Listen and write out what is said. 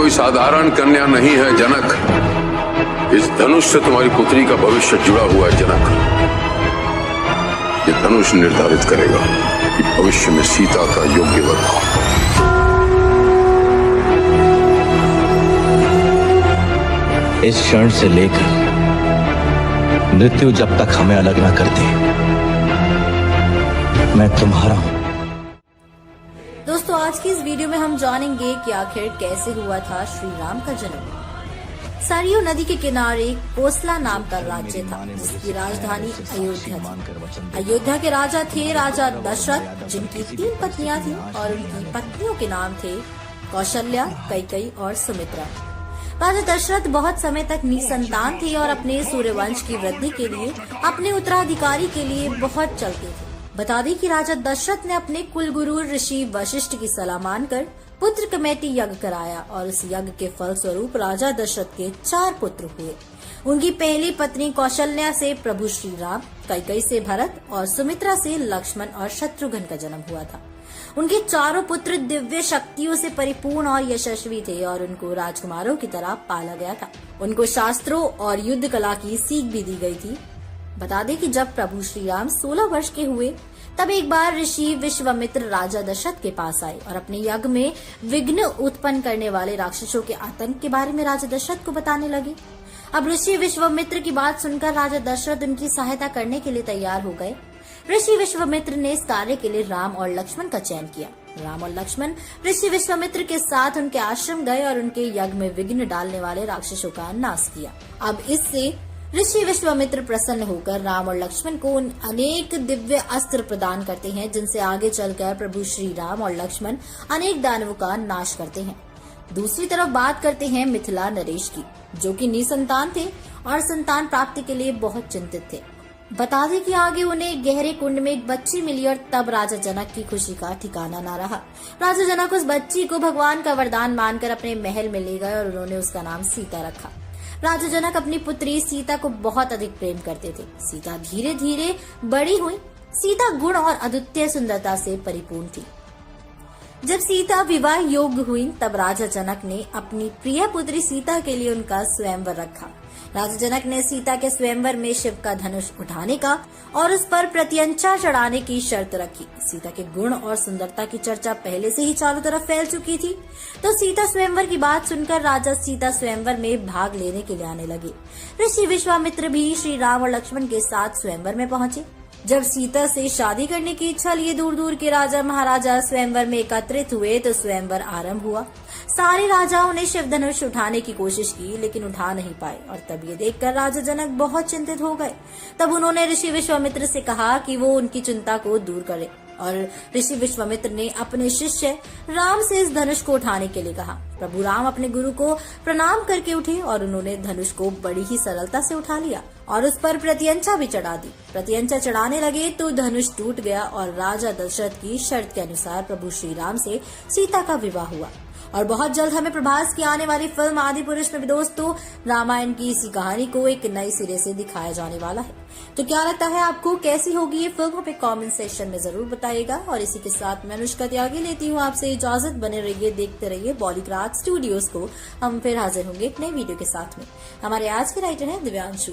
कोई साधारण कन्या नहीं है जनक। इस धनुष से तुम्हारी पुत्री का भविष्य जुड़ा हुआ है जनक। ये धनुष निर्धारित करेगा कि भविष्य में सीता का योग्य वर कौन। इस क्षण से लेकर मृत्यु जब तक हमें अलग ना कर दे, मैं तुम्हारा हूं। दोस्तों, आज की इस वीडियो में हम जानेंगे कि आखिर कैसे हुआ था श्री राम का जन्म। सरयू नदी के किनारे कोसला नाम का राज्य था, जिसकी राजधानी अयोध्या थी। अयोध्या के राजा थे राजा दशरथ, जिनकी 3 पत्नियां थीं और उनकी पत्नियों के नाम थे कौशल्या, कैकेयी और सुमित्रा। राजा दशरथ बहुत समय तक निसंतान थे और अपने सूर्यवंश की वृद्धि के लिए अपने उत्तराधिकारी के लिए बहुत चलते थे। बता दें कि राजा दशरथ ने अपने कुलगुरु ऋषि वशिष्ठ की सलाह मानकर पुत्र कमेटी यज्ञ कराया और इस यज्ञ के फलस्वरूप राजा दशरथ के 4 पुत्र हुए। उनकी पहली पत्नी कौशल्या से प्रभु श्री राम, कैकेयी से भरत और सुमित्रा से लक्ष्मण और शत्रुघ्न का जन्म हुआ था। उनके चारों पुत्र दिव्य शक्तियों से परिपूर्ण और यशस्वी थे और उनको राजकुमारों की तरह पाला गया था। उनको शास्त्रों और युद्ध कला की सीख भी दी गई थी। बता दें कि जब प्रभु श्री राम 16 वर्ष के हुए, तब एक बार ऋषि विश्वामित्र राजा दशरथ के पास आए और अपने यज्ञ में विघ्न उत्पन्न करने वाले राक्षसों के आतंक के बारे में राजा दशरथ को बताने लगे। अब ऋषि विश्वामित्र की बात सुनकर राजा दशरथ उनकी सहायता करने के लिए तैयार हो गए। ऋषि विश्वामित्र ने इस कार्य के लिए राम और लक्ष्मण का चयन किया। राम और लक्ष्मण ऋषि विश्वामित्र के साथ उनके आश्रम गए और उनके यज्ञ में विघ्न डालने वाले राक्षसों का नाश किया। अब इससे ऋषि विश्वामित्र प्रसन्न होकर राम और लक्ष्मण को अनेक दिव्य अस्त्र प्रदान करते हैं, जिनसे आगे चलकर प्रभु श्री राम और लक्ष्मण अनेक दानवों का नाश करते हैं। दूसरी तरफ बात करते हैं मिथिला नरेश की, जो कि निसंतान थे और संतान प्राप्ति के लिए बहुत चिंतित थे। बता दें कि आगे उन्हें गहरे कुंड में एक बच्ची मिली और तब राजा जनक की खुशी का ठिकाना न रहा। राजा जनक उस बच्ची को भगवान का वरदान मानकर अपने महल में ले गए और उन्होंने उसका नाम सीता रखा। राजा जनक अपनी पुत्री सीता को बहुत अधिक प्रेम करते थे। सीता धीरे धीरे बड़ी हुई। सीता गुण और अद्वितीय सुंदरता से परिपूर्ण थी। जब सीता विवाह योग्य हुई, तब राजा जनक ने अपनी प्रिय पुत्री सीता के लिए उनका स्वयंवर रखा। राजा जनक ने सीता के स्वयंवर में शिव का धनुष उठाने का और उस पर प्रत्यंचा चढ़ाने की शर्त रखी। सीता के गुण और सुंदरता की चर्चा पहले से ही चारों तरफ फैल चुकी थी, तो सीता स्वयंवर की बात सुनकर राजा सीता स्वयंवर में भाग लेने के लिए आने लगे। ऋषि विश्वामित्र भी श्री राम और लक्ष्मण के साथ स्वयंवर में पहुंचे। जब सीता से शादी करने की इच्छा लिए दूर दूर के राजा महाराजा स्वयंवर में एकत्रित हुए, तो स्वयंवर आरंभ हुआ। सारे राजाओं ने शिव धनुष उठाने की कोशिश की, लेकिन उठा नहीं पाए और तब ये देखकर राजा जनक बहुत चिंतित हो गए। तब उन्होंने ऋषि विश्वामित्र से कहा कि वो उनकी चिंता को दूर करे और ऋषि विश्वामित्र ने अपने शिष्य राम से इस धनुष को उठाने के लिए कहा। प्रभु राम अपने गुरु को प्रणाम करके उठे और उन्होंने धनुष को बड़ी ही सरलता से उठा लिया और उस पर प्रत्यंचा भी चढ़ा दी। प्रत्यंचा चढ़ाने लगे तो धनुष टूट गया और राजा दशरथ की शर्त के अनुसार प्रभु श्री राम से सीता का विवाह हुआ। और बहुत जल्द हमें प्रभास की आने वाली फिल्म आदिपुरुष में भी दोस्तों रामायण की इसी कहानी को एक नए सिरे से दिखाया जाने वाला है। तो क्या लगता है आपको, कैसी होगी ये फिल्म? हमें कमेंट सेक्शन में जरूर बताइएगा। और इसी के साथ मैं अनुष्का त्यागी लेती हूँ आपसे इजाजत। बने रहिए, देखते रहिए बॉलीग्राज स्टूडियोज को। हम फिर हाजिर होंगे एक नई वीडियो के साथ में। हमारे आज के राइटर हैं दिव्यांशु।